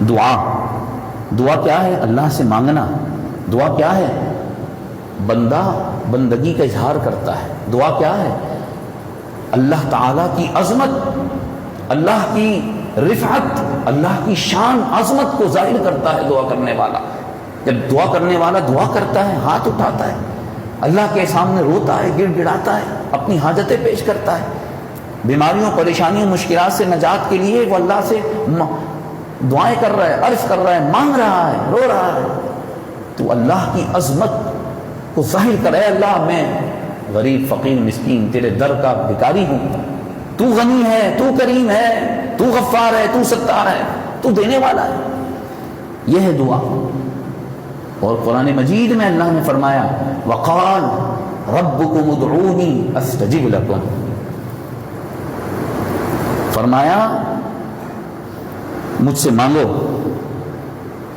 دعا کیا ہے؟ اللہ سے مانگنا. دعا کیا ہے؟ بندہ بندگی کا اظہار کرتا ہے. دعا کیا ہے؟ اللہ تعالیٰ کی عظمت، اللہ کی رفعت، اللہ کی شان عظمت کو ظاہر کرتا ہے دعا کرنے والا. جب دعا کرنے والا دعا کرتا ہے، ہاتھ اٹھاتا ہے، اللہ کے سامنے روتا ہے، گڑ گڑاتا ہے، اپنی حاجتیں پیش کرتا ہے، بیماریوں، پریشانیوں، مشکلات سے نجات کے لیے وہ اللہ سے دعائیں کر رہا ہے، عرض کر رہا ہے، مانگ رہا ہے، رو رہا ہے، تو اللہ کی عظمت کو ظاہر کر. اے اللہ، میں غریب، فقیر، مسکین تیرے در کا بھکاری ہوں، تو غنی ہے، تو کریم ہے، تو غفار ہے، تو ستار ہے، تو دینے والا ہے. یہ ہے دعا. اور قرآن مجید میں اللہ نے فرمایا وقال ربکم ادعونی استجب لکم، فرمایا مجھ سے مانگو،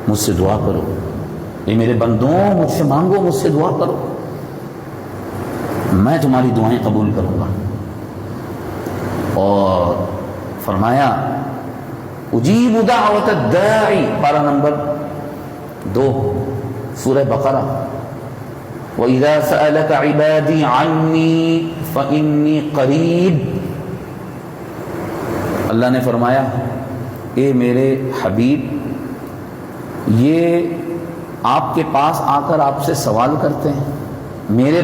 مجھ سے دعا کرو. یہ میرے بندوں، مجھ سے مانگو، مجھ سے دعا کرو، میں تمہاری دعائیں قبول کروں گا. اور فرمایا اجیب دعوت الداعی، پارہ نمبر 2 سورہ بقرہ، وَإِذَا سَأَلَكَ عِبَادِي عَنِّي فَإِنِّي قَرِيب. اللہ نے فرمایا اے میرے حبیب، یہ آپ کے پاس آ کر آپ سے سوال کرتے ہیں. میرے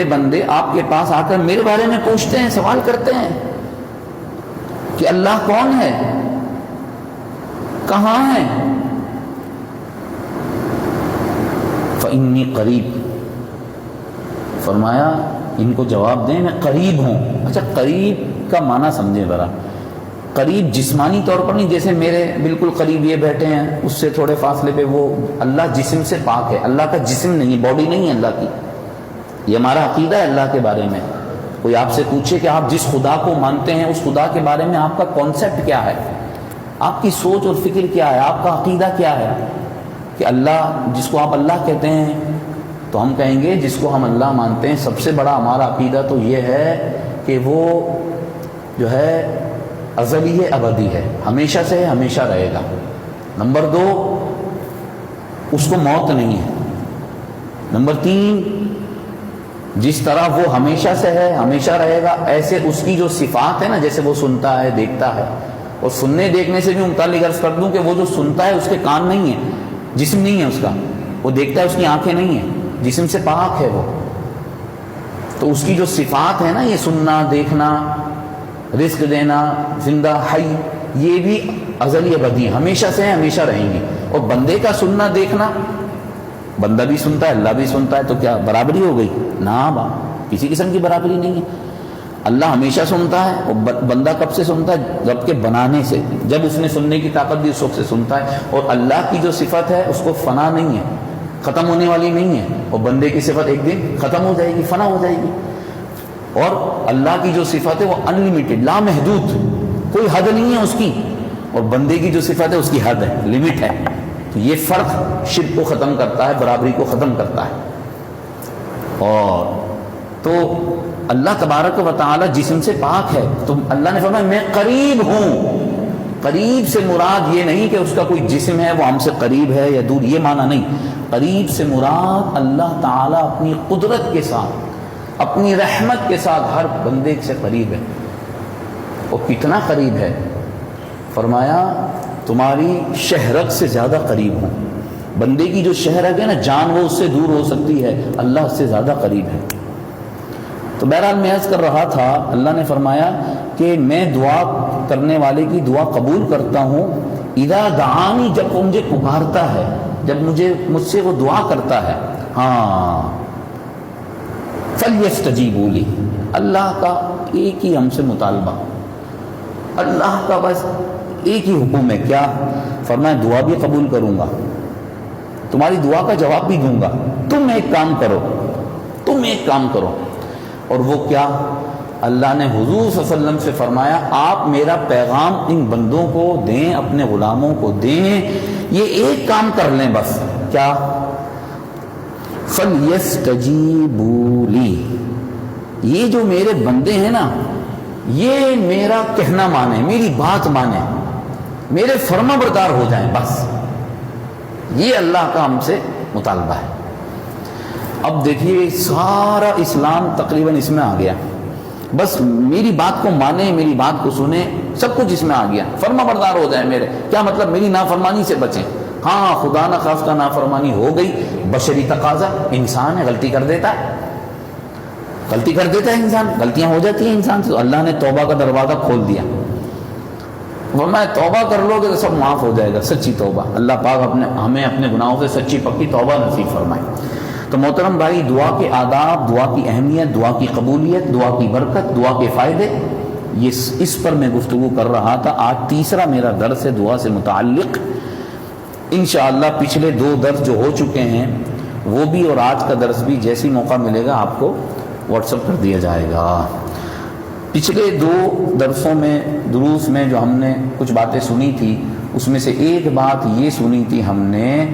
بندے آپ کے پاس آ کر میرے بارے میں پوچھتے ہیں، سوال کرتے ہیں کہ اللہ کون ہے، کہاں ہے. فإنی قریب، فرمایا ان کو جواب دیں میں قریب ہوں. اچھا، قریب کا معنی سمجھیں ذرا. قریب جسمانی طور پر نہیں، جیسے میرے بالکل قریب یہ بیٹھے ہیں، اس سے تھوڑے فاصلے پہ وہ. اللہ جسم سے پاک ہے، اللہ کا جسم نہیں، باڈی نہیں ہے اللہ کی. یہ ہمارا عقیدہ ہے اللہ کے بارے میں. کوئی آپ سے پوچھے کہ آپ جس خدا کو مانتے ہیں اس خدا کے بارے میں آپ کا کانسیپٹ کیا ہے، آپ کی سوچ اور فکر کیا ہے، آپ کا عقیدہ کیا ہے، کہ اللہ جس کو آپ اللہ کہتے ہیں، تو ہم کہیں گے جس کو ہم اللہ مانتے ہیں سب سے بڑا ہمارا عقیدہ تو یہ ہے کہ وہ جو ہے ازلی ہے، ابدی ہے، ہمیشہ سے ہے، ہمیشہ رہے گا. نمبر 2، اس کو موت نہیں ہے. نمبر 3، جس طرح وہ ہمیشہ سے ہے، ہمیشہ رہے گا، ایسے اس کی جو صفات ہے نا، جیسے وہ سنتا ہے، دیکھتا ہے. اور سننے دیکھنے سے بھی متعلق عرض کر دوں کہ وہ جو سنتا ہے اس کے کان نہیں ہے، جسم نہیں ہے اس کا. وہ دیکھتا ہے، اس کی آنکھیں نہیں ہیں، جسم سے پاک ہے وہ. تو اس کی جو صفات ہے نا، یہ سننا، دیکھنا، رزق دینا، زندہ، حی، یہ بھی ازلی ابدی، ہمیشہ سے ہیں، ہمیشہ رہیں گی. اور بندے کا سننا دیکھنا، بندہ بھی سنتا ہے، اللہ بھی سنتا ہے، تو کیا برابری ہو گئی؟ نہ، کسی قسم کی برابری نہیں ہے. اللہ ہمیشہ سنتا ہے، اور بندہ کب سے سنتا ہے؟ جب کے بنانے سے، جب اس نے سننے کی طاقت دی اس وقت سے سنتا ہے. اور اللہ کی جو صفت ہے اس کو فنا نہیں ہے، ختم ہونے والی نہیں ہے. اور بندے کی صفت ایک دن ختم ہو جائے گی، فنا ہو جائے گی. اور اللہ کی جو صفت ہے وہ انلیمیٹڈ، لامحدود، کوئی حد نہیں ہے اس کی. اور بندے کی جو صفت ہے اس کی حد ہے، لمٹ ہے. تو یہ فرق شرک کو ختم کرتا ہے، برابری کو ختم کرتا ہے. اور تو اللہ تبارک و تعالی جسم سے پاک ہے. تو اللہ نے فرمایا میں قریب ہوں. قریب سے مراد یہ نہیں کہ اس کا کوئی جسم ہے وہ ہم سے قریب ہے یا دور، یہ معنی نہیں. قریب سے مراد اللہ تعالی اپنی قدرت کے ساتھ، اپنی رحمت کے ساتھ ہر بندے سے قریب ہے. اور کتنا قریب ہے؟ فرمایا تمہاری شہرت سے زیادہ قریب ہوں. بندے کی جو شہرت ہے نا، جان وہ اس سے دور ہو سکتی ہے، اللہ اس سے زیادہ قریب ہے. تو بہرحال میں عرض کر رہا تھا، اللہ نے فرمایا کہ میں دعا کرنے والے کی دعا قبول کرتا ہوں. اذا دعانی، جب وہ مجھے پکارتا ہے، جب مجھ سے وہ دعا کرتا ہے. ہاں، فلیستجیبوا لی، اللہ کا ایک ہی ہم سے مطالبہ، اللہ کا بس ایک ہی حکم ہے. کیا؟ فرمایا دعا بھی قبول کروں گا، تمہاری دعا کا جواب بھی دوں گا. تم ایک کام کرو. اور وہ کیا؟ اللہ نے حضور صلی اللہ علیہ وسلم سے فرمایا آپ میرا پیغام ان بندوں کو دیں، اپنے غلاموں کو دیں، یہ ایک کام کر لیں بس. کیا؟ فَلْيَسْتَجِيبُوا لِي، یہ جو میرے بندے ہیں نا، یہ میرا کہنا مانے، میری بات مانے. میرے فرما بردار ہو جائیں بس، یہ اللہ کا ہم سے مطالبہ ہے۔ اب دیکھیے سارا اسلام تقریباً اس میں آ گیا، بس میری بات کو مانیں، میری بات کو سنیں، سب کچھ اس میں آ گیا، فرما بردار ہو جائیں میرے، کیا مطلب میری نافرمانی سے بچیں۔ ہاں خدا نہ خواستہ نافرمانی ہو گئی، بشری تقاضا، انسان ہے غلطی کر دیتا ہے، غلطی کر دیتا ہے انسان، غلطیاں ہو جاتی ہیں انسان سے، تو اللہ نے توبہ کا دروازہ کھول دیا، فرمایا توبہ کر لو گے تو سب معاف ہو جائے گا، سچی توبہ۔ اللہ پاک ہمیں اپنے گناہوں سے سچی پکی توبہ نصیب فرمائے۔ تو محترم بھائی، دعا کے آداب، دعا کی اہمیت، دعا کی قبولیت، دعا کی برکت، دعا کے فائدے، اس پر میں گفتگو کر رہا تھا۔ آج تیسرا میرا درس ہے دعا سے متعلق۔ انشاءاللہ پچھلے 2 درس جو ہو چکے ہیں وہ بھی اور آج کا درس بھی جیسی موقع ملے گا آپ کو واٹس ایپ کر دیا جائے گا۔ پچھلے 2 درسوں میں، دروس میں جو ہم نے کچھ باتیں سنی تھی، اس میں سے ایک بات یہ سنی تھی ہم نے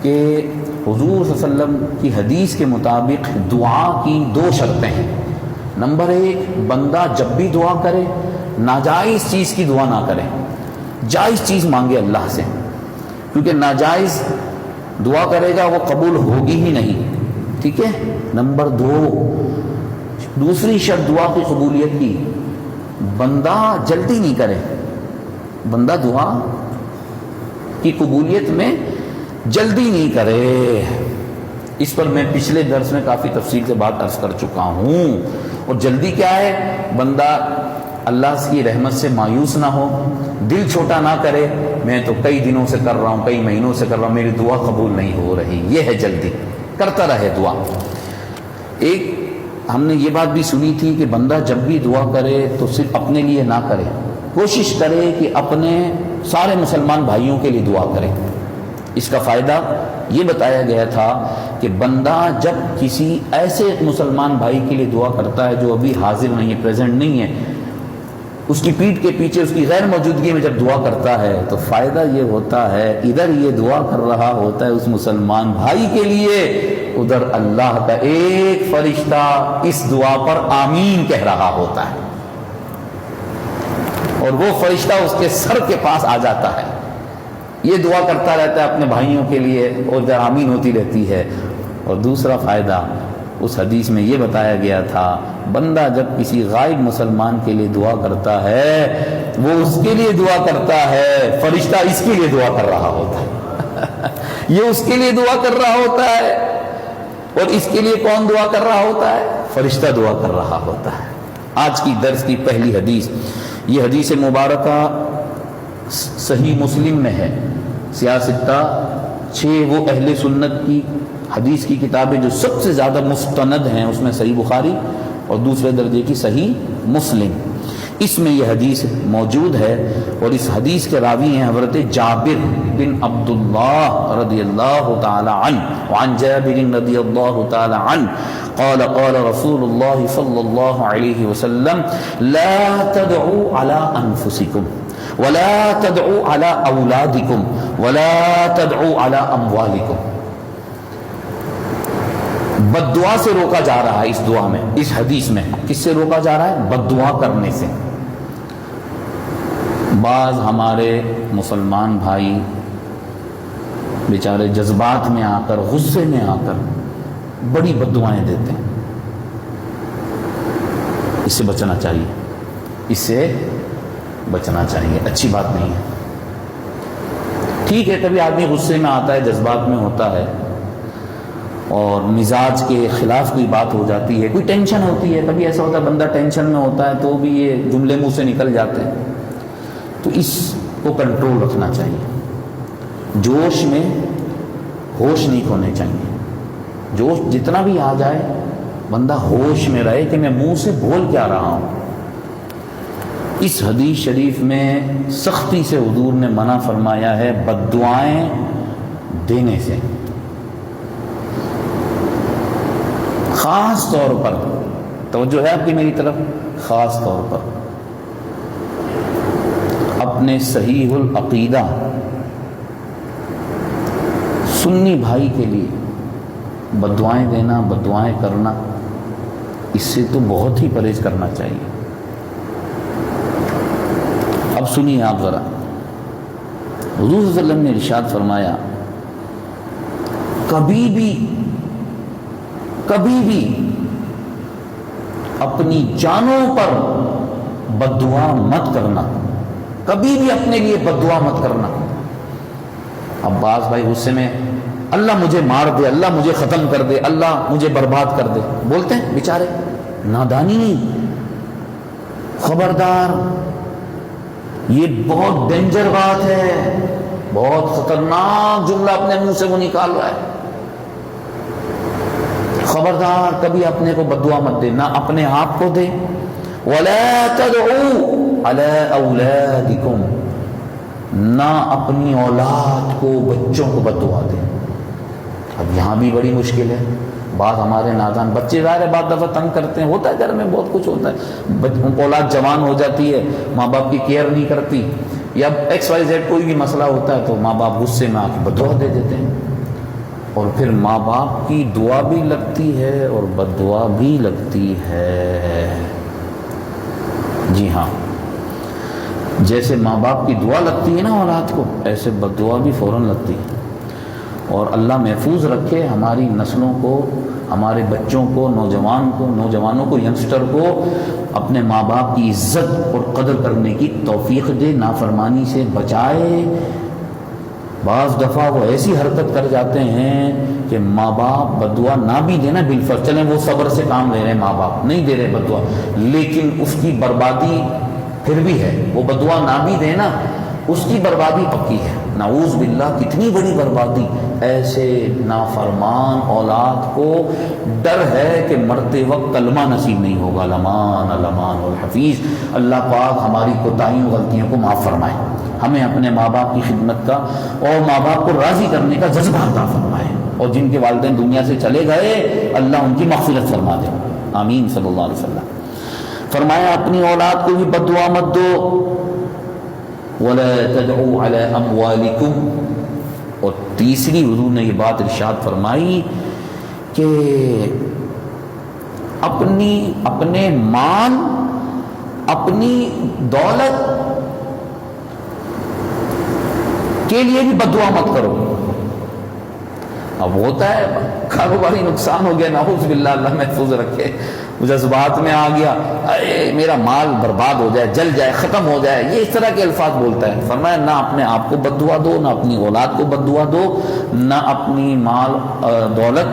کہ حضور صلی اللہ علیہ وسلم کی حدیث کے مطابق دعا کی 2 شرطیں ہیں۔ نمبر 1، بندہ جب بھی دعا کرے ناجائز چیز کی دعا نہ کرے، جائز چیز مانگے اللہ سے، کیونکہ ناجائز دعا کرے گا وہ قبول ہوگی ہی نہیں، ٹھیک ہے۔ نمبر 2، دوسری شرط دعا کی قبولیت کی، بندہ جلدی نہیں کرے، بندہ دعا کی قبولیت میں جلدی نہیں کرے۔ اس پر میں پچھلے درس میں کافی تفصیل سے بات عرض کر چکا ہوں۔ اور جلدی کیا ہے؟ بندہ اللہ کی رحمت سے مایوس نہ ہو، دل چھوٹا نہ کرے، میں تو کئی دنوں سے کر رہا ہوں، کئی مہینوں سے کر رہا ہوں، میری دعا قبول نہیں ہو رہی، یہ ہے جلدی، کرتا رہے دعا۔ ایک ہم نے یہ بات بھی سنی تھی کہ بندہ جب بھی دعا کرے تو صرف اپنے لیے نہ کرے، کوشش کرے کہ اپنے سارے مسلمان بھائیوں کے لیے دعا کرے۔ اس کا فائدہ یہ بتایا گیا تھا کہ بندہ جب کسی ایسے مسلمان بھائی کے لیے دعا کرتا ہے جو ابھی حاضر نہیں ہے، پریزنٹ نہیں ہے، اس کی پیٹھ کے پیچھے اس کی غیر موجودگی میں جب دعا کرتا ہے تو فائدہ یہ ہوتا ہے، ادھر یہ دعا کر رہا ہوتا ہے اس مسلمان بھائی کے لیے، ادھر اللہ کا ایک فرشتہ اس دعا پر آمین کہہ رہا ہوتا ہے، اور وہ فرشتہ اس کے سر کے پاس آ جاتا ہے، یہ دعا کرتا رہتا ہے اپنے بھائیوں کے لیے، اور ادھر آمین ہوتی رہتی ہے۔ اور دوسرا فائدہ اس حدیث میں یہ بتایا گیا تھا، بندہ جب کسی غائب مسلمان کے لیے دعا کرتا ہے، وہ اس کے لیے دعا کرتا ہے، فرشتہ اس کے لیے دعا کر رہا ہوتا ہے یہ اس کے لیے دعا کر رہا ہوتا ہے، اور اس کے لیے کون دعا کر رہا ہوتا ہے؟ فرشتہ دعا کر رہا ہوتا ہے۔ آج کی درس کی پہلی حدیث، یہ حدیث مبارکہ صحیح مسلم میں ہے، سیاستہ 6 وہ اہل سنت کی حدیث کی کتابیں جو سب سے زیادہ مستند ہیں، اس میں صحیح بخاری اور دوسرے درجے کی صحیح مسلم، اس میں یہ حدیث موجود ہے۔ اور اس حدیث کے راوی ہیں حضرت جابر بن عبداللہ رضی اللہ تعالی عنہ، وعن جابر رضی اللہ تعالی عنہ قال قال رسول اللہ صلی اللہ علیہ وسلم لا تدعوا على انفسکم ولا تدعوا على اولادکم ولا تدعوا على اموالکم۔ بد دعا سے روکا جا رہا ہے اس دعا میں، اس حدیث میں کس سے روکا جا رہا ہے؟ بد دعا کرنے سے۔ بعض ہمارے مسلمان بھائی بیچارے جذبات میں آ کر، غصے میں آ کر بڑی بد دعائیں دیتے ہیں، اس سے بچنا چاہیے، اس سے بچنا چاہیے، اچھی بات نہیں ہے۔ ٹھیک ہے کبھی آدمی غصے میں آتا ہے، جذبات میں ہوتا ہے، اور مزاج کے خلاف کوئی بات ہو جاتی ہے، کوئی ٹینشن ہوتی ہے، کبھی ایسا ہوتا ہے بندہ ٹینشن میں ہوتا ہے تو بھی یہ جملے منہ سے نکل جاتے ہیں، تو اس کو کنٹرول رکھنا چاہیے، جوش میں ہوش نہیں کھونے چاہیے، جوش جتنا بھی آ جائے بندہ ہوش میں رہے کہ میں منہ سے بول کیا رہا ہوں۔ اس حدیث شریف میں سختی سے حضور نے منع فرمایا ہے بد دعائیں دینے سے، خاص طور پر توجہ ہے آپ کی میری طرف، خاص طور پر اپنے صحیح العقیدہ سنی بھائی کے لیے بد دعائیں دینا، بد دعائیں کرنا، اس سے تو بہت ہی پرہیز کرنا چاہیے۔ اب سنیے آپ ذرا، حضور صلی اللہ علیہ وسلم نے ارشاد فرمایا کبھی بھی اپنی جانوں پر بد دعا مت کرنا، کبھی بھی اپنے لیے بد دعا مت کرنا۔ اب بعض بھائی غصے میں اللہ مجھے مار دے، اللہ مجھے ختم کر دے، اللہ مجھے برباد کر دے، بولتے ہیں بیچارے، نادانی، خبردار، یہ بہت ڈینجر بات ہے، بہت خطرناک جملہ اپنے منہ سے وہ نکال رہا ہے۔ خبردار، کبھی اپنے کو بد دعا مت دے، نہ اپنے آپ کو دے۔ وَلَا تَدْعُوا عَلَىٰ أَوْلَادِكُمْ، نہ اپنی اولاد کو، بچوں کو بد دعا دے۔ اب یہاں بھی بڑی مشکل ہے، بعض ہمارے نادان بچے ظاہر ہے بعض دفعہ تنگ کرتے ہیں، ہوتا ہے گھر میں بہت کچھ ہوتا ہے، ان کو اولاد جوان ہو جاتی ہے، ماں باپ کی کیئر نہیں کرتی، یا XYZ کوئی بھی مسئلہ ہوتا ہے تو ماں باپ غصے میں آ کے بد دعا دے دیتے ہیں، اور پھر ماں باپ کی دعا بھی لگتی ہے اور بد دعا بھی لگتی ہے۔ جی ہاں، جیسے ماں باپ کی دعا لگتی ہے نا اولاد کو، ایسے بد دعا بھی فوراً لگتی ہے۔ اور اللہ محفوظ رکھے ہماری نسلوں کو، ہمارے بچوں کو، نوجوانوں کو، ینگسٹر کو اپنے ماں باپ کی عزت اور قدر کرنے کی توفیق دے، نافرمانی سے بچائے۔ بعض دفعہ وہ ایسی حرکت کر جاتے ہیں کہ ماں باپ بد دعا نہ بھی دینا بالفرض، چلیں وہ صبر سے کام لے رہے ہیں، ماں باپ نہیں دے رہے بد دعا، لیکن اس کی بربادی پھر بھی ہے، وہ بد دعا نہ بھی دینا، اس کی بربادی پکی ہے، نعوذ باللہ، کتنی بڑی بربادی۔ ایسے نافرمان اولاد کو ڈر ہے کہ مرتے وقت کلمہ نصیب نہیں ہوگا، لمان لمان الحفیظ۔ اللہ پاک ہماری کوتاہیوں غلطیوں کو معاف فرمائے، ہمیں اپنے ماں باپ کی خدمت کا اور ماں باپ کو راضی کرنے کا جذبہ عطا فرمائے، اور جن کے والدین دنیا سے چلے گئے اللہ ان کی مغفرت فرما دے، آمین صلی اللہ علیہ وسلم۔ فرمایا اپنی اولاد کو بھی بد دعا مت دو، وَلَا تَدْعُوا عَلَىٰ أَمْوَالِكُمْ، اور تیسری حضور نے یہ بات ارشاد فرمائی کہ اپنے مال، اپنی دولت کے لیے بھی بد دعا مت کرو۔ اب ہوتا ہے کاروباری نقصان ہو گیا، نعوذ باللہ، اللہ محفوظ رکھے، جذبات میں آ گیا، ارے میرا مال برباد ہو جائے، جل جائے، ختم ہو جائے، یہ اس طرح کے الفاظ بولتا ہے۔ فرمایا نہ اپنے آپ کو بد دعا دو، نہ اپنی اولاد کو بد دعا دو، نہ اپنی مال دولت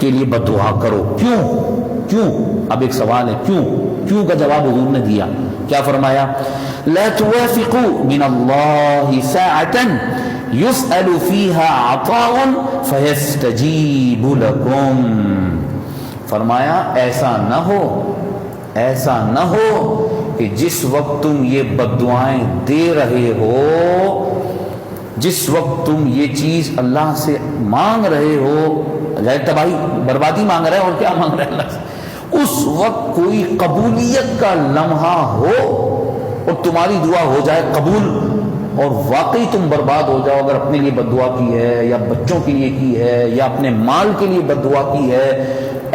کے لیے بد دعا کرو۔ کیوں؟ اب ایک سوال ہے، کیوں کا جواب حضور نے دیا، کیا فرمایا؟ لا توافقوا من اللہ ساعة يسأل فيها عطاء فيستجيب لكم۔ فرمایا ایسا نہ ہو کہ جس وقت تم یہ بد دعائیں دے رہے ہو، جس وقت تم یہ چیز اللہ سے مانگ رہے ہو، تباہی بربادی مانگ رہے اور کیا مانگ رہے اللہ سے، اس وقت کوئی قبولیت کا لمحہ ہو اور تمہاری دعا ہو جائے قبول، اور واقعی تم برباد ہو جاؤ اگر اپنے لیے بد دعا کی ہے، یا بچوں کے لیے کی ہے، یا اپنے مال کے لیے بد دعا کی ہے،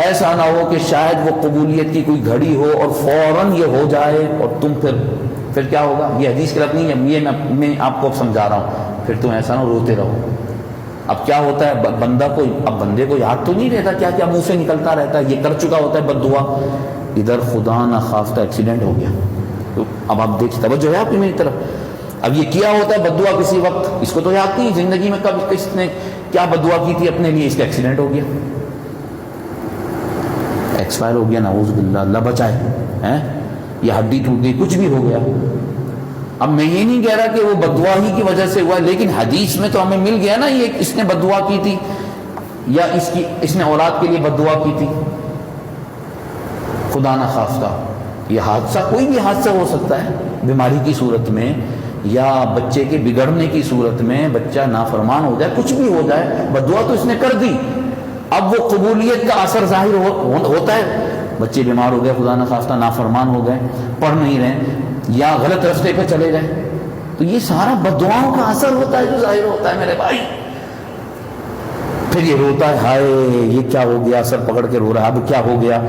ایسا نہ ہو کہ شاید وہ قبولیت کی کوئی گھڑی ہو اور فوراً یہ ہو جائے اور تم پھر کیا ہوگا؟ یہ حدیث کی لفظ نہیں ہے، یہ میں آپ کو سمجھا رہا ہوں، پھر تم ایسا نہ روتے رہو۔ اب کیا ہوتا ہے بندے کو یاد تو نہیں رہتا کیا کیا منہ سے نکلتا رہتا ہے، یہ کر چکا ہوتا ہے بد دعا، ادھر خدا نہ خواستہ ایکسیڈنٹ ہو گیا، تو اب آپ دیکھ، توجہ ہے آپ کی میری طرف، اب یہ کیا ہوتا ہے بد دعا کسی وقت، اس کو تو یاد نہیں زندگی میں کب کس نے کیا بد دعا کی تھی اپنے لیے، اس کا ایکسیڈنٹ ہو گیا، ایکسپائر ہو گیا، نعوذ باللہ، اللہ بچائے، یا ہڈی ٹوٹ گئی، کچھ بھی ہو گیا۔ اب میں یہ نہیں کہہ رہا کہ وہ بد دعا ہی کی وجہ سے ہوا، لیکن حدیث میں تو ہمیں مل گیا نا یہ اس نے بد دعا کی تھی، یا اس نے اولاد کے لیے بد دعا کی تھی، خدا نہ خواستہ یہ حادثہ، کوئی بھی حادثہ ہو سکتا ہے، بیماری کی صورت میں یا بچے کے بگڑنے کی صورت میں، بچہ نافرمان ہو جائے، کچھ بھی ہو جائے، بد دعا تو اس نے کر دی، اب وہ قبولیت کا اثر ظاہر ہوتا ہے، بچے بیمار ہو گئے، خدا نہ خواستہ نافرمان ہو گئے، پڑھ نہیں رہے یا غلط راستے پہ چلے گئے، تو یہ سارا بد دعاؤں کا اثر ہوتا ہے جو ظاہر ہوتا ہے میرے بھائی۔ پھر یہ روتا ہے، ہائے یہ کیا ہو گیا، سر پکڑ کے رو رہا ہے، اب کیا ہو گیا،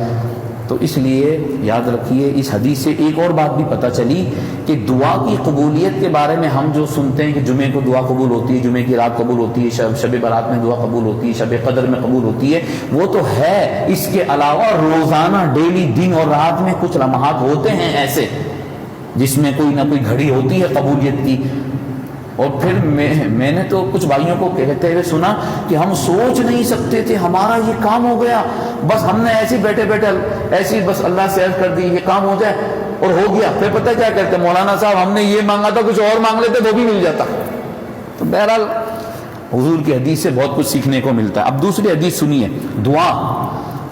تو اس لیے یاد رکھیے اس حدیث سے ایک اور بات بھی پتہ چلی کہ دعا کی قبولیت کے بارے میں ہم جو سنتے ہیں کہ جمعے کو دعا قبول ہوتی ہے، جمعے کی رات قبول ہوتی ہے، شب برات میں دعا قبول ہوتی ہے، شب قدر میں قبول ہوتی ہے، وہ تو ہے، اس کے علاوہ روزانہ ڈیلی دن اور رات میں کچھ لمحات ہوتے ہیں ایسے جس میں کوئی نہ کوئی گھڑی ہوتی ہے قبولیت کی۔ اور پھر میں نے تو کچھ بھائیوں کو کہتے ہوئے سنا کہ ہم سوچ نہیں سکتے تھے، ہمارا یہ کام ہو گیا، بس ہم نے ایسے بیٹھے بیٹھے ایسی بس اللہ سے عرض کر دی یہ کام ہو جائے اور ہو گیا۔ پھر پتہ کیا کہتے مولانا صاحب ہم نے یہ مانگا تھا، کچھ اور مانگ لیتے وہ بھی مل جاتا۔ تو بہرحال حضور کی حدیث سے بہت کچھ سیکھنے کو ملتا ہے۔ اب دوسری حدیث سنیے، دعا۔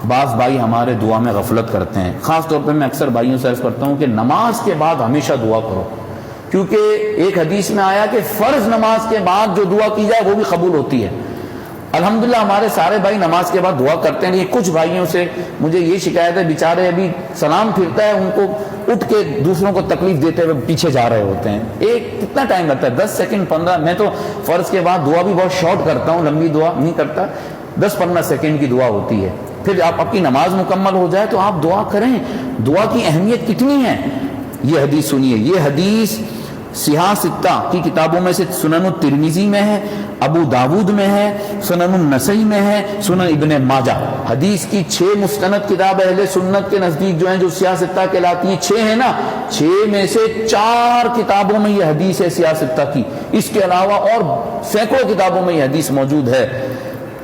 بعض بھائی ہمارے دعا میں غفلت کرتے ہیں، خاص طور پہ میں اکثر بھائیوں سے عرض کرتا ہوں کہ نماز کے بعد ہمیشہ دعا کرو، کیونکہ ایک حدیث میں آیا کہ فرض نماز کے بعد جو دعا کی جائے وہ بھی قبول ہوتی ہے۔ الحمدللہ ہمارے سارے بھائی نماز کے بعد دعا کرتے ہیں، لیکن کچھ بھائیوں سے مجھے یہ شکایت ہے، بیچارے ابھی سلام پھرتا ہے ان کو اٹھ کے دوسروں کو تکلیف دیتے ہوئے پیچھے جا رہے ہوتے ہیں۔ ایک کتنا ٹائم لگتا ہے؟ 10 سیکنڈ 15۔ میں تو فرض کے بعد دعا بھی بہت شارٹ کرتا ہوں، لمبی دعا نہیں کرتا، 10-15 سیکنڈ کی دعا ہوتی ہے۔ پھر آپ کی نماز مکمل ہو جائے تو آپ دعا کریں۔ دعا کی اہمیت کتنی ہے یہ حدیث سنیے۔ یہ حدیث سیاہ ستہ کی کتابوں میں سے سنن الترمذی میں ہے، ابو داود میں ہے، سنن النسائی میں ہے، سنن ابن ماجہ۔ حدیث کی 6 مستند کتاب اہل سنت کے نزدیک جو ہیں، جو سیاہ ستہ کہلاتی ہیں، 6 ہیں نا، 6 میں سے 4 کتابوں میں یہ حدیث ہے سیاہ ستہ کی۔ اس کے علاوہ اور سینکڑوں کتابوں میں یہ حدیث موجود ہے۔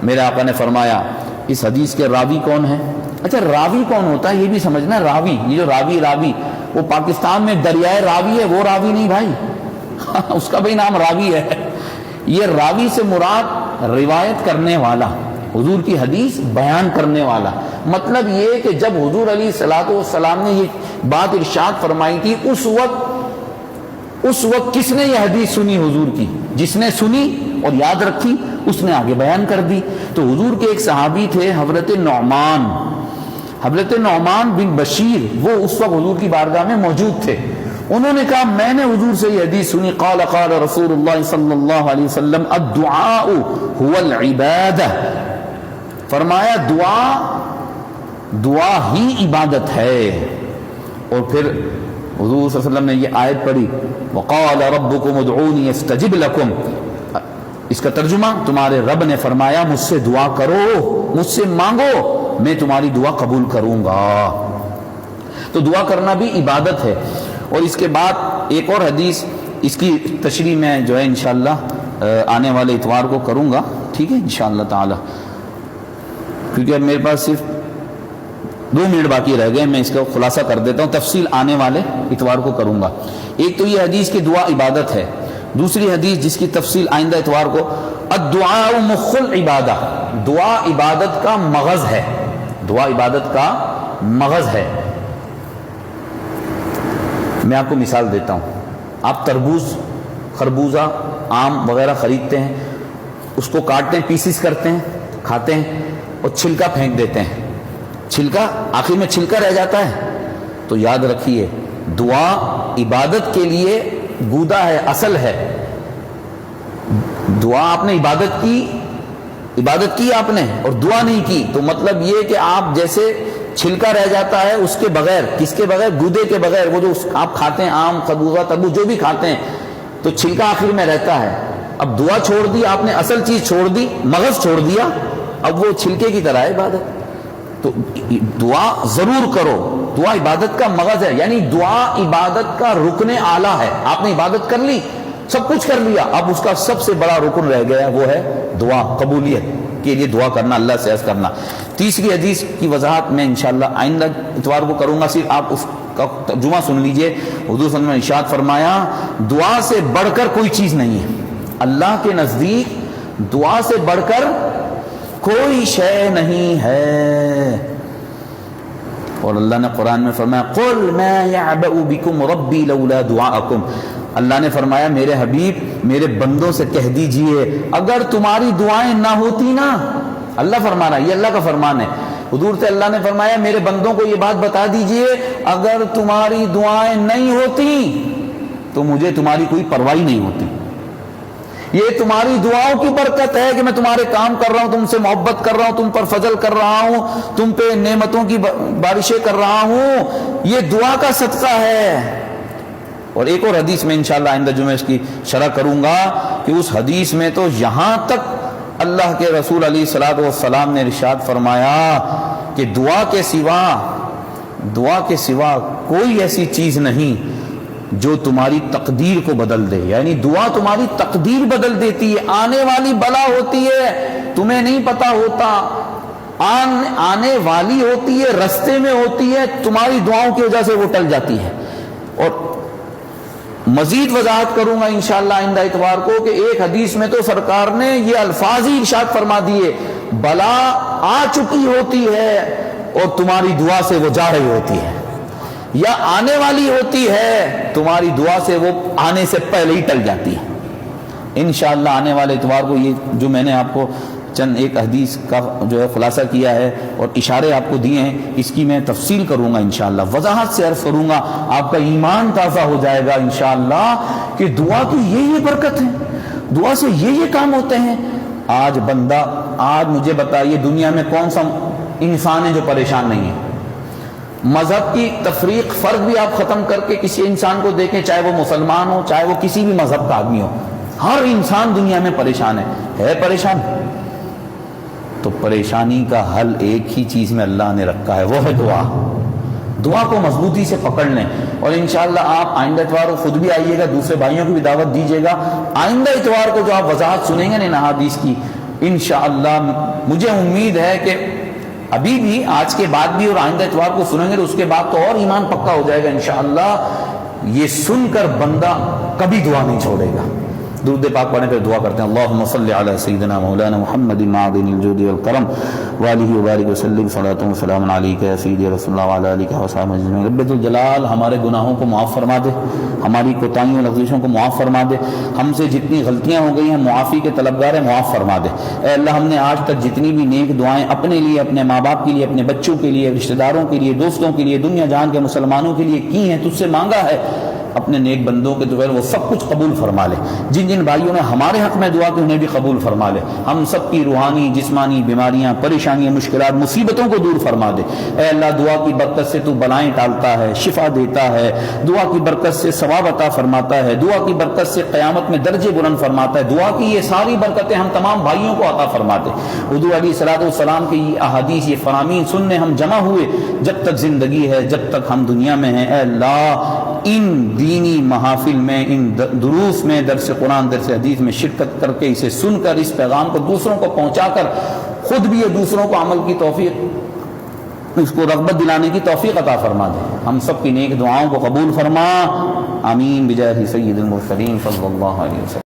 میرے آقا نے فرمایا اس حدیث کے راوی کون ہیں؟ اچھا راوی کون ہوتا ہے یہ بھی سمجھنا۔ راوی، یہ جو راوی وہ پاکستان میں دریائے راوی ہے، وہ راوی نہیں بھائی، اس کا بھی نام راوی ہے۔ یہ راوی سے مراد روایت کرنے والا، حضور کی حدیث بیان کرنے والا۔ مطلب یہ کہ جب حضور علیہ الصلوۃ والسلام نے یہ بات ارشاد فرمائی تھی، اس وقت کس نے یہ حدیث سنی حضور کی؟ جس نے سنی اور یاد رکھی اس نے آگے بیان کر دی۔ تو حضور کے ایک صحابی تھے حضرت نعمان بن بشیر، وہ اس وقت حضور کی بارگاہ میں موجود تھے۔ انہوں نے کہا میں نے حضور سے یہ حدیث سنی، قال رسول اللہ صلی اللہ علیہ وسلم الدعاء هو العبادہ، فرمایا دعا ہی عبادت ہے۔ اور پھر حضور صلی اللہ علیہ وسلم نے یہ آیت پڑھی، وقال ربکم ادعونی استجب لکم۔ اس کا ترجمہ، تمہارے رب نے فرمایا مجھ سے دعا کرو، مجھ سے مانگو، میں تمہاری دعا قبول کروں گا۔ تو دعا کرنا بھی عبادت ہے۔ اور اس کے بعد ایک اور حدیث، اس کی تشریح میں جو ہے انشاءاللہ آنے والے اتوار کو کروں گا، ٹھیک ہے انشاءاللہ تعالی، کیونکہ اب میرے پاس صرف 2 منٹ باقی رہ گئے، میں اس کا خلاصہ کر دیتا ہوں، تفصیل آنے والے اتوار کو کروں گا۔ ایک تو یہ حدیث کی دعا عبادت ہے، دوسری حدیث جس کی تفصیل آئندہ اتوار کو، الدعاء مخ العبادہ، دعا عبادت کا مغز ہے، دعا عبادت کا مغز ہے۔ میں آپ کو مثال دیتا ہوں، آپ تربوز، خربوزہ، آم وغیرہ خریدتے ہیں، اس کو کاٹتے ہیں، پیسز کرتے ہیں، کھاتے ہیں اور چھلکا پھینک دیتے ہیں، چھلکا آخر میں چھلکا رہ جاتا ہے۔ تو یاد رکھیے دعا عبادت کے لیے گودا ہے، اصل ہے۔ دعا آپ نے عبادت کی آپ نے اور دعا نہیں کی، تو مطلب یہ کہ آپ جیسے چھلکا رہ جاتا ہے اس کے بغیر، کس کے بغیر؟ گودے کے بغیر۔ وہ جو آپ کھاتے ہیں آم، خربوزہ، تربوز جو بھی کھاتے ہیں، تو چھلکا آخر میں رہتا ہے۔ اب دعا چھوڑ دی آپ نے، اصل چیز چھوڑ دی، مغز چھوڑ دیا، اب وہ چھلکے کی طرح ہے عبادت۔ تو دعا ضرور کرو، دعا عبادت کا مغز ہے، یعنی دعا عبادت کا رکن اعلیٰ ہے۔ آپ نے عبادت کر لی، سب کچھ کر لیا، اب اس کا سب سے بڑا رکن رہ گیا، وہ ہے دعا، قبولیت کے لیے دعا کرنا، اللہ سے عرض کرنا۔ تیسری حدیث کی وضاحت میں انشاءاللہ آئندہ اتوار کو کروں گا، صرف آپ اس کا ترجمہ سن لیجئے۔ حضور صلی اللہ علیہ وسلم نے ارشاد فرمایا دعا سے بڑھ کر کوئی چیز نہیں ہے، اللہ کے نزدیک دعا سے بڑھ کر کوئی شے نہیں ہے۔ اور اللہ نے قرآن میں فرمایا قل ما يعبأ بكم ربي لولا دعاءكم، اللہ نے فرمایا میرے حبیب میرے بندوں سے کہہ دیجئے اگر تمہاری دعائیں نہ ہوتی نا، اللہ فرما رہا ہے، یہ اللہ کا فرمان ہے، حضور سے اللہ نے فرمایا میرے بندوں کو یہ بات بتا دیجئے اگر تمہاری دعائیں نہیں ہوتی تو مجھے تمہاری کوئی پرواہ نہیں ہوتی۔ یہ تمہاری دعاؤں کی برکت ہے کہ میں تمہارے کام کر رہا ہوں، تم سے محبت کر رہا ہوں، تم پر فضل کر رہا ہوں، تم پہ نعمتوں کی بارشیں کر رہا ہوں، یہ دعا کا صدقہ ہے۔ اور ایک اور حدیث میں انشاءاللہ آئندہ جمعہ اس کی شرح کروں گا کہ اس حدیث میں تو یہاں تک اللہ کے رسول علیہ الصلوۃ والسلام نے ارشاد فرمایا کہ دعا کے سوا کوئی ایسی چیز نہیں جو تمہاری تقدیر کو بدل دے، یعنی دعا تمہاری تقدیر بدل دیتی ہے۔ آنے والی بلا ہوتی ہے، تمہیں نہیں پتا ہوتا، آنے والی ہوتی ہے، رستے میں ہوتی ہے، تمہاری دعاؤں کی وجہ سے وہ ٹل جاتی ہے۔ اور مزید وضاحت کروں گا انشاءاللہ آئندہ اتوار کو کہ ایک حدیث میں تو سرکار نے یہ الفاظ ہی ارشاد فرما دیے، بلا آ چکی ہوتی ہے اور تمہاری دعا سے وہ جا رہی ہوتی ہے، یا آنے والی ہوتی ہے، تمہاری دعا سے وہ آنے سے پہلے ہی ٹل جاتی ہے۔ انشاءاللہ آنے والے اتوار کو یہ جو میں نے آپ کو چند ایک حدیث کا جو ہے خلاصہ کیا ہے اور اشارے آپ کو دیے ہیں، اس کی میں تفصیل کروں گا انشاءاللہ، وضاحت سے عرض کروں گا، آپ کا ایمان تازہ ہو جائے گا انشاءاللہ کہ دعا کی یہ برکت ہے، دعا سے یہ کام ہوتے ہیں۔ آج مجھے بتائیے دنیا میں کون سا انسان ہے جو پریشان نہیں ہے؟ مذہب کی تفریق فرق بھی آپ ختم کر کے کسی انسان کو دیکھیں، چاہے وہ مسلمان ہو چاہے وہ کسی بھی مذہب کا آدمی ہو، ہر انسان دنیا میں پریشان ہے پریشان۔ تو پریشانی کا حل ایک ہی چیز میں اللہ نے رکھا ہے، وہ ہے دعا۔ دعا کو مضبوطی سے پکڑ لیں، اور انشاءاللہ آپ آئندہ اتوار کو خود بھی آئیے گا، دوسرے بھائیوں کو بھی دعوت دیجیے گا۔ آئندہ اتوار کو جو آپ وضاحت سنیں گے نا حدیث کی، انشاءاللہ مجھے امید ہے کہ ابھی بھی، آج کے بعد بھی، اور آئندہ اتوار کو سنیں گے تو اس کے بعد تو اور ایمان پکا ہو جائے گا انشاءاللہ۔ یہ سن کر بندہ کبھی دعا نہیں چھوڑے گا۔ درود پاک پڑھنے پہ دعا کرتے ہیں، اللہم صلی علی سیدنا مولانا محمد معدن الجود والکرم وآلہ وبارک وسلم، صلاۃ و سلام علیک یا سیدی رسول اللہ وعلی آلہ وصحبہ اجمعین۔ رب الجلال ہمارے گناہوں کو معاف فرما دے، ہماری کوتاہیوں اور لغزشوں کو معاف فرما دے، ہم سے جتنی غلطیاں ہو گئی ہیں معافی کے طلبگار ہیں، معاف فرما دے۔ اے اللہ، ہم نے آج تک جتنی بھی نیک دعائیں اپنے لیے، اپنے ماں باپ کے لیے، اپنے بچوں کے لیے، رشتہ داروں کے لیے، دوستوں کے لیے، دنیا جہان کے مسلمانوں کے لیے کی ہیں، تجھ سے مانگا ہے، اپنے نیک بندوں کے دوائر وہ سب کچھ قبول فرما لے۔ جن جن بھائیوں نے ہمارے حق میں دعا کی انہیں بھی قبول فرما لے۔ ہم سب کی روحانی جسمانی بیماریاں، پریشانیاں، مشکلات، مصیبتوں کو دور فرما دے۔ اے اللہ، دعا کی برکت سے تو بلائیں ٹالتا ہے، شفا دیتا ہے، دعا کی برکت سے ثواب عطا فرماتا ہے، دعا کی برکت سے قیامت میں درجے بلند فرماتا ہے۔ دعا کی یہ ساری برکتیں ہم تمام بھائیوں کو عطا فرما دے۔ حضور علیہ الصلوۃ والسلام کی یہ احادیث، یہ فرامین سننے ہم جمع ہوئے، جب تک زندگی ہے، جب تک ہم دنیا میں ہیں، اے اللہ ان دینی محافل میں، ان دروس میں، درس قرآن، درس حدیث میں شرکت کر کے، اسے سن کر، اس پیغام کو دوسروں کو پہنچا کر، خود بھی یہ دوسروں کو عمل کی توفیق، اس کو رغبت دلانے کی توفیق عطا فرما دے۔ ہم سب کی نیک دعاؤں کو قبول فرما، آمین بجاہ سید المرسلین صلی اللہ علیہ وسلم۔